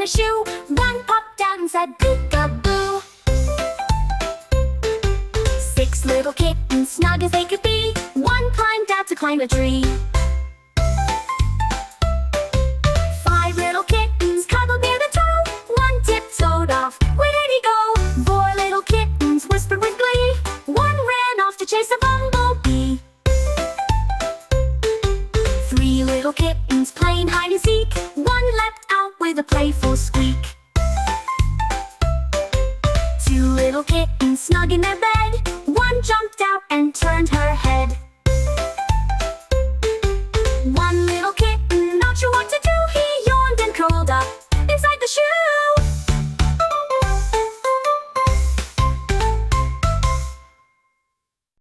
in a shoe. One popped out and said peek-a-boo. 6 little kittens, snug as they could be. One climbed out to climb a tree. 5 little kittens cuddled near the toe. One tiptoed off. Where did he go? 4 little kittens whispered with glee. One ran off to chase a bumblebee. 3 little kittens playing hide and seek. One leapt out with a playful